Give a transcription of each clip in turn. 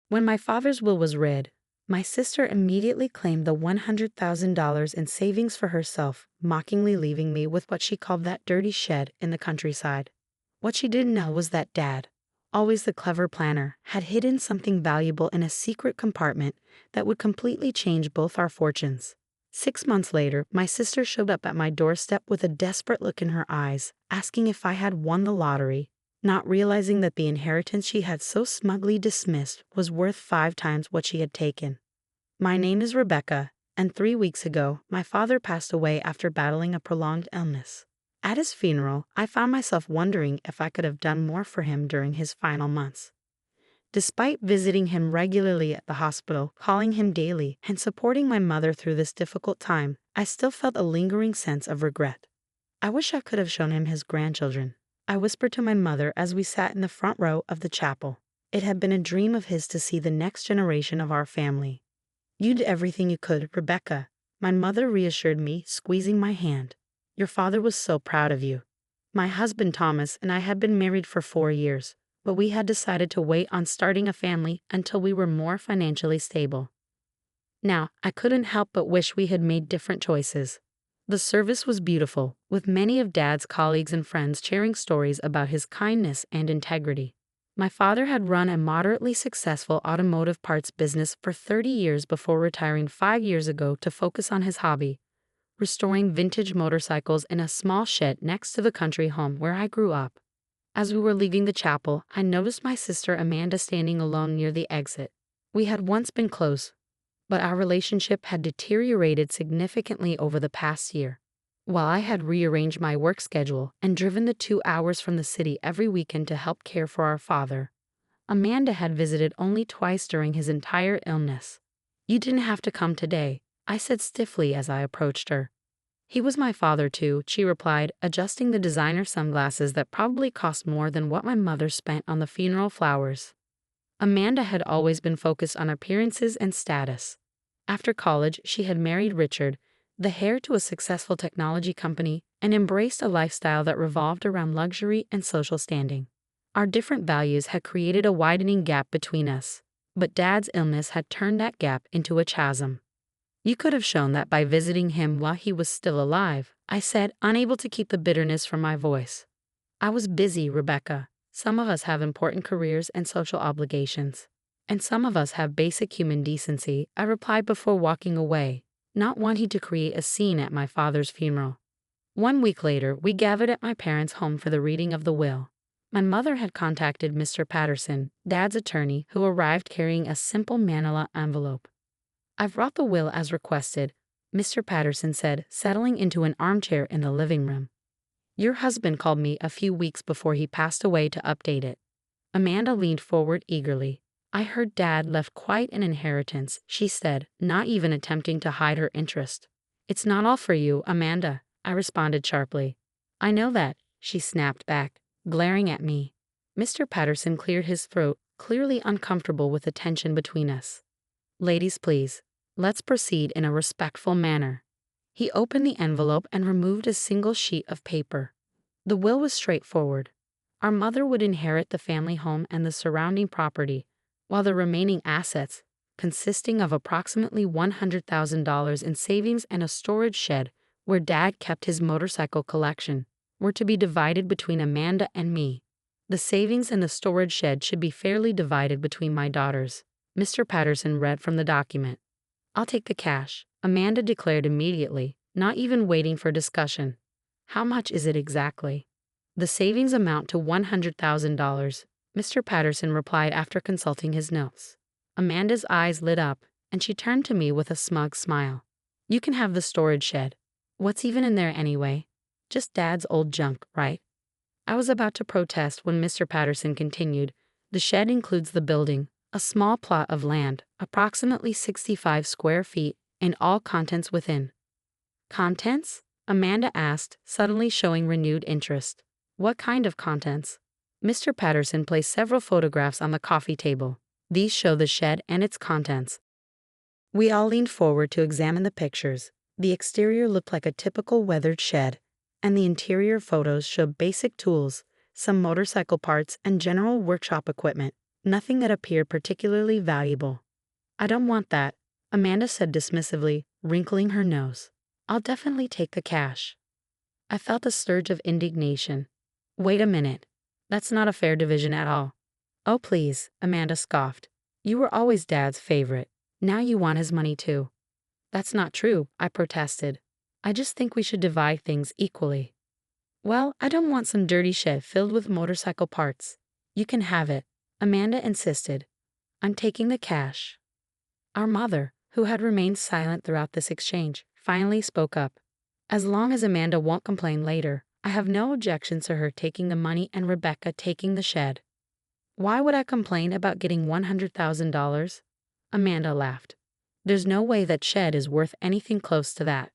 When my father's will was read, my sister immediately claimed the $100,000 in savings for herself, mockingly leaving me with what she called that dirty shed in the countryside. What she didn't know was that Dad, always the clever planner, had hidden something valuable in a secret compartment that would completely change both our fortunes. 6 months later, my sister showed up at my doorstep with a desperate look in her eyes, asking if I had won the lottery, not realizing that the inheritance she had so smugly dismissed was worth 5 times what she had taken. My name is Rebecca, and 3 weeks ago, my father passed away after battling a prolonged illness. At his funeral, I found myself wondering if I could have done more for him during his final months. Despite visiting him regularly at the hospital, calling him daily, and supporting my mother through this difficult time, I still felt a lingering sense of regret. I wish I could have shown him his grandchildren, I whispered to my mother as we sat in the front row of the chapel. It had been a dream of his to see the next generation of our family. You did everything you could, Rebecca, my mother reassured me, squeezing my hand. Your father was so proud of you. My husband Thomas and I had been married for 4 years, but we had decided to wait on starting a family until we were more financially stable. Now, I couldn't help but wish we had made different choices. The service was beautiful, with many of Dad's colleagues and friends sharing stories about his kindness and integrity. My father had run a moderately successful automotive parts business for 30 years before retiring 5 years ago to focus on his hobby, restoring vintage motorcycles in a small shed next to the country home where I grew up. As we were leaving the chapel, I noticed my sister Amanda standing alone near the exit. We had once been close, but our relationship had deteriorated significantly over the past year. While I had rearranged my work schedule and driven the 2 hours from the city every weekend to help care for our father, Amanda had visited only twice during his entire illness. You didn't have to come today, I said stiffly as I approached her. He was my father too, she replied, adjusting the designer sunglasses that probably cost more than what my mother spent on the funeral flowers. Amanda had always been focused on appearances and status. After college, she had married Richard, the heir to a successful technology company, and embraced a lifestyle that revolved around luxury and social standing. Our different values had created a widening gap between us, but Dad's illness had turned that gap into a chasm. You could have shown that by visiting him while he was still alive, I said, unable to keep the bitterness from my voice. I was busy, Rebecca. Some of us have important careers and social obligations. And some of us have basic human decency, I replied before walking away, not wanting to create a scene at my father's funeral. 1 week later, we gathered at my parents' home for the reading of the will. My mother had contacted Mr. Patterson, Dad's attorney, who arrived carrying a simple manila envelope. I've brought the will as requested, Mr. Patterson said, settling into an armchair in the living room. Your husband called me a few weeks before he passed away to update it. Amanda leaned forward eagerly. I heard Dad left quite an inheritance, she said, not even attempting to hide her interest. It's not all for you, Amanda, I responded sharply. I know that, she snapped back, glaring at me. Mr. Patterson cleared his throat, clearly uncomfortable with the tension between us. Ladies, please. Let's proceed in a respectful manner. He opened the envelope and removed a single sheet of paper. The will was straightforward. Our mother would inherit the family home and the surrounding property, while the remaining assets, consisting of approximately $100,000 in savings and a storage shed where Dad kept his motorcycle collection, were to be divided between Amanda and me. The savings and the storage shed should be fairly divided between my daughters, Mr. Patterson read from the document. I'll take the cash, Amanda declared immediately, not even waiting for discussion. How much is it exactly? The savings amount to $100,000, Mr. Patterson replied after consulting his notes. Amanda's eyes lit up, and she turned to me with a smug smile. You can have the storage shed. What's even in there anyway? Just Dad's old junk, right? I was about to protest when Mr. Patterson continued. The shed includes the building, a small plot of land, approximately 65 square feet, and all contents within. Contents? Amanda asked, suddenly showing renewed interest. What kind of contents? Mr. Patterson placed several photographs on the coffee table. These show the shed and its contents. We all leaned forward to examine the pictures. The exterior looked like a typical weathered shed, and the interior photos showed basic tools, some motorcycle parts, and general workshop equipment. nothing that appeared particularly valuable. "I don't want that," Amanda said dismissively, wrinkling her nose. "I'll definitely take the cash." I felt a surge of indignation. "Wait a minute. That's not a fair division at all." "Oh please," Amanda scoffed. "You were always Dad's favorite. Now you want his money too." "That's not true," I protested. "I just think we should divide things equally." "Well, I don't want some dirty shed filled with motorcycle parts." "You can have it," Amanda insisted. "I'm taking the cash." Our mother, who had remained silent throughout this exchange, finally spoke up. "As long as Amanda won't complain later, I have no objections to her taking the money and Rebecca taking the shed." "Why would I complain about getting $100,000? Amanda laughed. "There's no way that shed is worth anything close to that."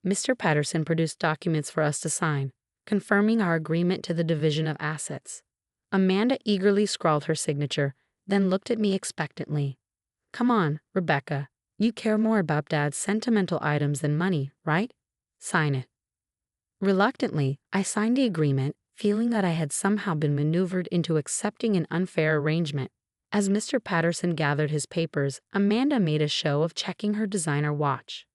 Mr. Patterson produced documents for us to sign, confirming our agreement to the division of assets. Amanda eagerly scrawled her signature, then looked at me expectantly. "Come on, Rebecca. You care more about Dad's sentimental items than money, right? Sign it." Reluctantly, I signed the agreement, feeling that I had somehow been maneuvered into accepting an unfair arrangement. As Mr. Patterson gathered his papers, Amanda made a show of checking her designer watch.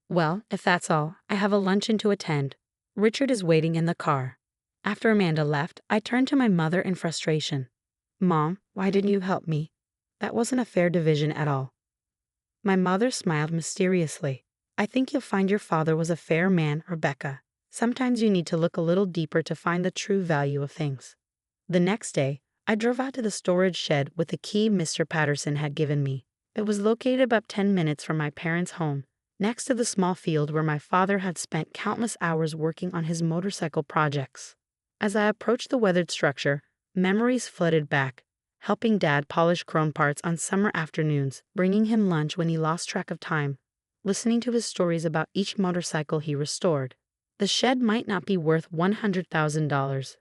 "Well, if that's all, I have a luncheon to attend. Richard is waiting in the car." After Amanda left, I turned to my mother in frustration. "Mom, why didn't you help me? That wasn't a fair division at all." My mother smiled mysteriously. "I think you'll find your father was a fair man, Rebecca. Sometimes you need to look a little deeper to find the true value of things." The next day, I drove out to the storage shed with the key Mr. Patterson had given me. It was located about 10 minutes from my parents' home, next to the small field where my father had spent countless hours working on his motorcycle projects. As I approached the weathered structure, memories flooded back, helping Dad polish chrome parts on summer afternoons, bringing him lunch when he lost track of time, listening to his stories about each motorcycle he restored. The shed might not be worth $100,000,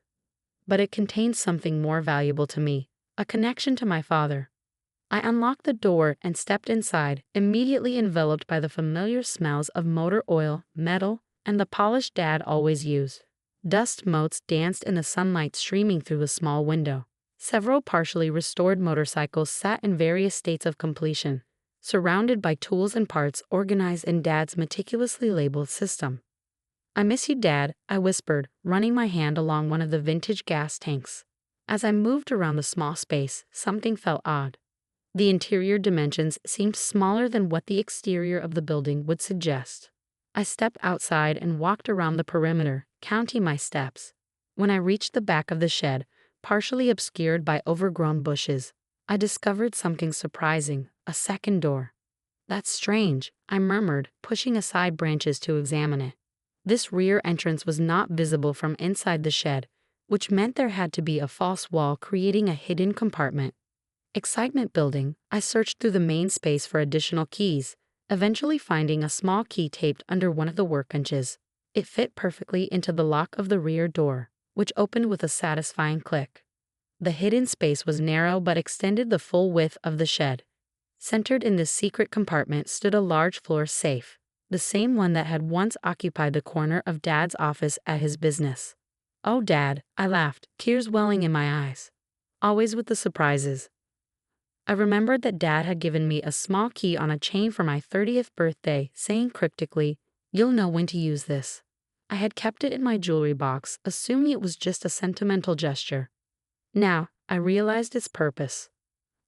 but it contained something more valuable to me, a connection to my father. I unlocked the door and stepped inside, immediately enveloped by the familiar smells of motor oil, metal, and the polish Dad always used. Dust motes danced in the sunlight streaming through the small window. Several partially restored motorcycles sat in various states of completion, surrounded by tools and parts organized in Dad's meticulously labeled system. "I miss you, Dad," I whispered, running my hand along one of the vintage gas tanks. As I moved around the small space, something felt odd. The interior dimensions seemed smaller than what the exterior of the building would suggest. I stepped outside and walked around the perimeter, counting my steps. When I reached the back of the shed, partially obscured by overgrown bushes, I discovered something surprising, a second door. "That's strange," I murmured, pushing aside branches to examine it. This rear entrance was not visible from inside the shed, which meant there had to be a false wall creating a hidden compartment. Excitement building, I searched through the main space for additional keys, eventually finding a small key taped under one of the workbenches. It fit perfectly into the lock of the rear door, which opened with a satisfying click. The hidden space was narrow but extended the full width of the shed. Centered in this secret compartment stood a large floor safe, the same one that had once occupied the corner of Dad's office at his business. "Oh, Dad," I laughed, tears welling in my eyes. Always with the surprises. I remembered that Dad had given me a small key on a chain for my 30th birthday, saying cryptically, "You'll know when to use this." I had kept it in my jewelry box, assuming it was just a sentimental gesture. Now, I realized its purpose.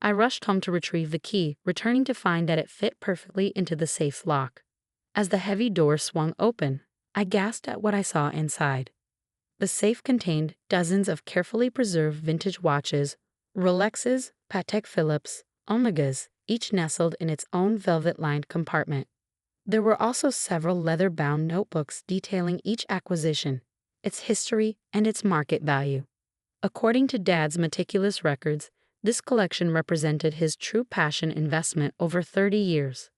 I rushed home to retrieve the key, returning to find that it fit perfectly into the safe's lock. As the heavy door swung open, I gasped at what I saw inside. The safe contained dozens of carefully preserved vintage watches, Rolexes, Patek Philippes, Omegas, each nestled in its own velvet-lined compartment. There were also several leather-bound notebooks detailing each acquisition, its history, and its market value. According to Dad's meticulous records, this collection represented his true passion investment over 30 years.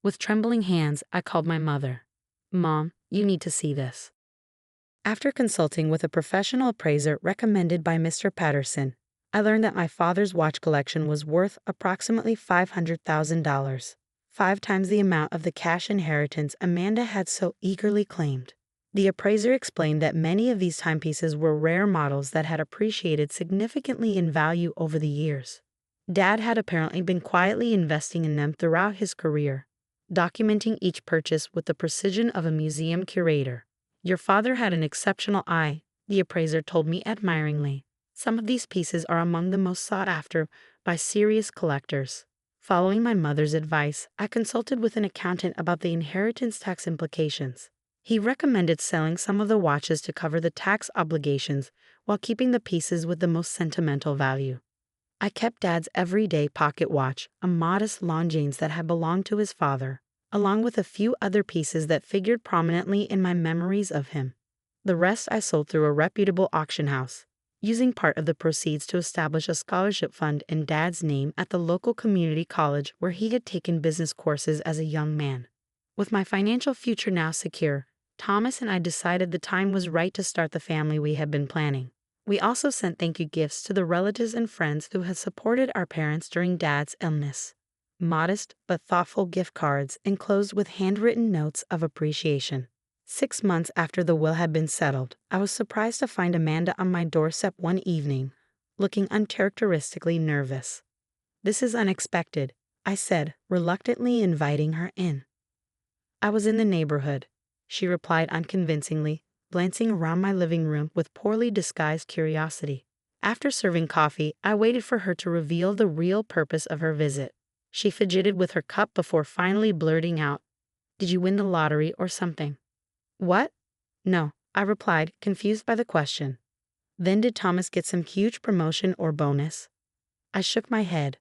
With trembling hands, I called my mother. "Mom, you need to see this." After consulting with a professional appraiser recommended by Mr. Patterson, I learned that my father's watch collection was worth approximately $500,000, 5 times the amount of the cash inheritance Amanda had so eagerly claimed. The appraiser explained that many of these timepieces were rare models that had appreciated significantly in value over the years. Dad had apparently been quietly investing in them throughout his career, documenting each purchase with the precision of a museum curator. Your father had an exceptional eye, the appraiser told me admiringly. Some of these pieces are among the most sought after by serious collectors. Following my mother's advice, I consulted with an accountant about the inheritance tax implications. He recommended selling some of the watches to cover the tax obligations while keeping the pieces with the most sentimental value. I kept Dad's everyday pocket watch, a modest Longines that had belonged to his father, along with a few other pieces that figured prominently in my memories of him. The rest I sold through a reputable auction house, using part of the proceeds to establish a scholarship fund in Dad's name at the local community college where he had taken business courses as a young man. With my financial future now secure, Thomas and I decided the time was right to start the family we had been planning. We also sent thank you gifts to the relatives and friends who had supported our parents during Dad's illness. Modest but thoughtful gift cards enclosed with handwritten notes of appreciation. 6 months after the will had been settled, I was surprised to find Amanda on my doorstep one evening, looking uncharacteristically nervous. "This is unexpected," I said, reluctantly inviting her in. "I was in the neighborhood," she replied unconvincingly, glancing around my living room with poorly disguised curiosity. After serving coffee, I waited for her to reveal the real purpose of her visit. She fidgeted with her cup before finally blurting out, "Did you win the lottery or something?" "What?" "No," I replied, confused by the question. "Then did Thomas get some huge promotion or bonus?" I shook my head.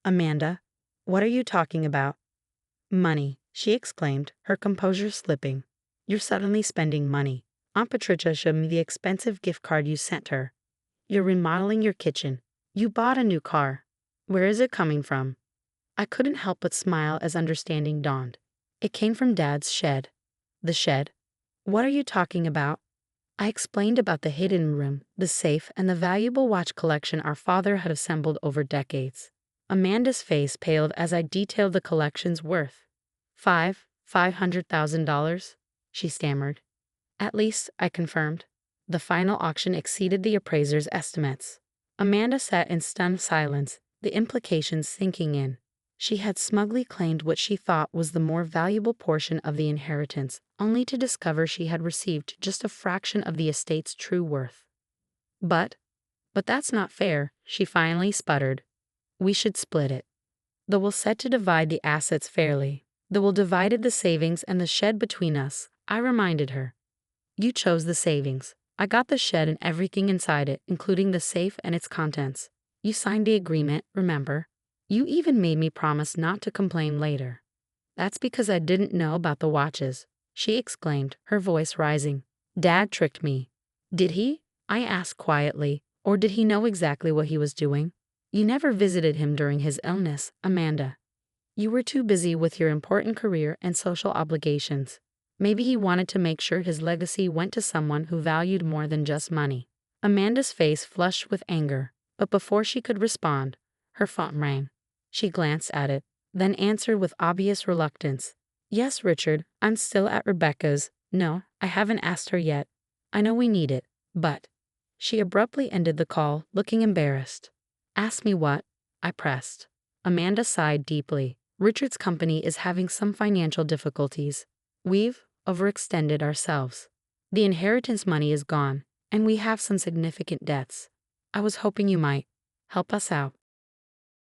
"Amanda, what are you talking about?" "Money," she exclaimed, her composure slipping. "You're suddenly spending money. Aunt Patricia showed me the expensive gift card you sent her. You're remodeling your kitchen. You bought a new car. Where is it coming from?" I couldn't help but smile as understanding dawned. It came from Dad's shed. "The shed? What are you talking about?" I explained about the hidden room, the safe, and the valuable watch collection our father had assembled over decades. Amanda's face paled as I detailed the collection's worth. $500,000, she stammered. "At least," I confirmed. The final auction exceeded the appraiser's estimates. Amanda sat in stunned silence, the implications sinking in. She had smugly claimed what she thought was the more valuable portion of the inheritance, only to discover she had received just a fraction of the estate's true worth. But that's not fair," she finally sputtered. "We should split it. The will said to divide the assets fairly. The will divided the savings and the shed between us," I reminded her. "You chose the savings. I got the shed and everything inside it, including the safe and its contents. You signed the agreement, remember? You even made me promise not to complain later." "That's because I didn't know about the watches," she exclaimed, her voice rising. "Dad tricked me." "Did he?" I asked quietly. "Or did he know exactly what he was doing?" "You never visited him during his illness, Amanda. You were too busy with your important career and social obligations. Maybe he wanted to make sure his legacy went to someone who valued more than just money." Amanda's face flushed with anger, but before she could respond, her phone rang. She glanced at it, then answered with obvious reluctance. "Yes, Richard, I'm still at Rebecca's. No, I haven't asked her yet. I know we need it, but—" She abruptly ended the call, looking embarrassed. "Ask me what?" I pressed. Amanda sighed deeply. "Richard's company is having some financial difficulties. We've overextended ourselves. The inheritance money is gone, and we have some significant debts. I was hoping you might help us out."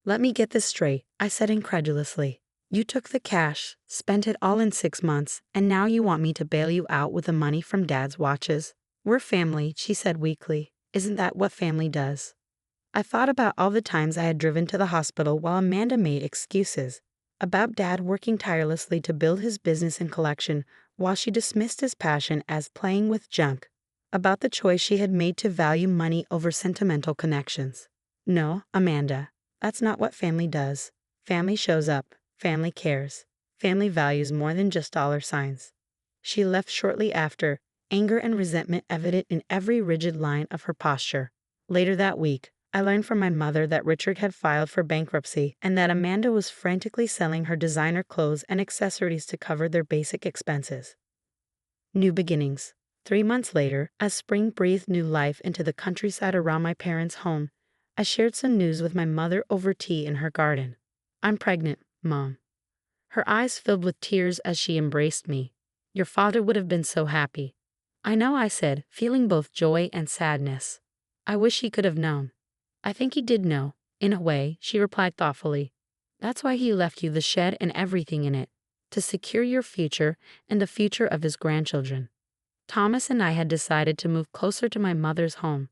"Let me get this straight," I said incredulously. "You took the cash, spent it all in 6 months, and now you want me to bail you out with the money from Dad's watches?" "We're family," she said weakly. "Isn't that what family does?" I thought about all the times I had driven to the hospital while Amanda made excuses, about Dad working tirelessly to build his business and collection while she dismissed his passion as playing with junk, about the choice she had made to value money over sentimental connections. "No, Amanda, that's not what family does. Family shows up. Family cares. Family values more than just dollar signs." She left shortly after, anger and resentment evident in every rigid line of her posture. Later that week, I learned from my mother that Richard had filed for bankruptcy and that Amanda was frantically selling her designer clothes and accessories to cover their basic expenses. New beginnings. 3 months later, as spring breathed new life into the countryside around my parents' home, I shared some news with my mother over tea in her garden. I'm pregnant, Mom. Her eyes filled with tears as she embraced me. Your father would have been so happy. I know, I said, feeling both joy and sadness. I wish he could have known. I think he did know, in a way, she replied thoughtfully. That's why he left you the shed and everything in it, to secure your future and the future of his grandchildren. Thomas and I had decided to move closer to my mother's home,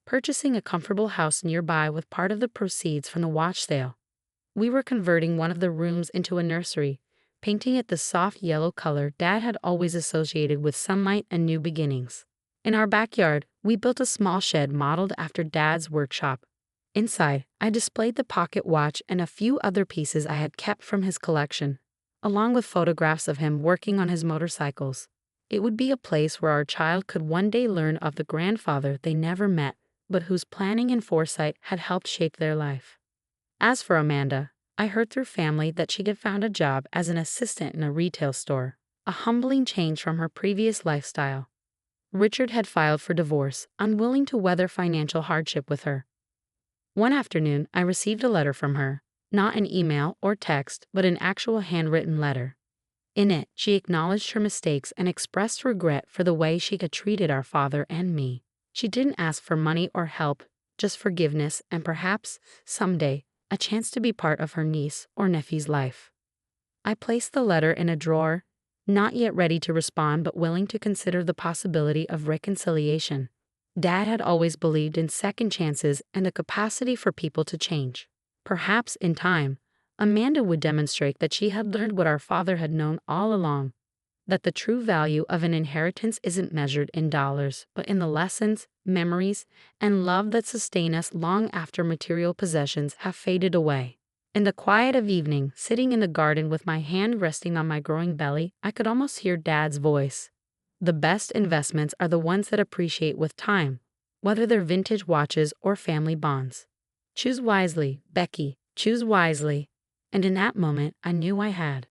purchasing a comfortable house nearby with part of the proceeds from the watch sale. We were converting one of the rooms into a nursery, painting it the soft yellow color Dad had always associated with sunlight and new beginnings. In our backyard, we built a small shed modeled after Dad's workshop. Inside, I displayed the pocket watch and a few other pieces I had kept from his collection, along with photographs of him working on his motorcycles. It would be a place where our child could one day learn of the grandfather they never met, but whose planning and foresight had helped shape their life. As for Amanda, I heard through family that she had found a job as an assistant in a retail store, a humbling change from her previous lifestyle. Richard had filed for divorce, unwilling to weather financial hardship with her. One afternoon, I received a letter from her, not an email or text, but an actual handwritten letter. In it, she acknowledged her mistakes and expressed regret for the way she had treated our father and me. She didn't ask for money or help, just forgiveness and perhaps, someday, a chance to be part of her niece or nephew's life. I placed the letter in a drawer, not yet ready to respond but willing to consider the possibility of reconciliation. Dad had always believed in second chances and the capacity for people to change. Perhaps, in time, Amanda would demonstrate that she had learned what our father had known all along, that the true value of an inheritance isn't measured in dollars, but in the lessons, memories, and love that sustain us long after material possessions have faded away. In the quiet of evening, sitting in the garden with my hand resting on my growing belly, I could almost hear Dad's voice. The best investments are the ones that appreciate with time, whether they're vintage watches or family bonds. Choose wisely, Becky, choose wisely. And in that moment, I knew I had.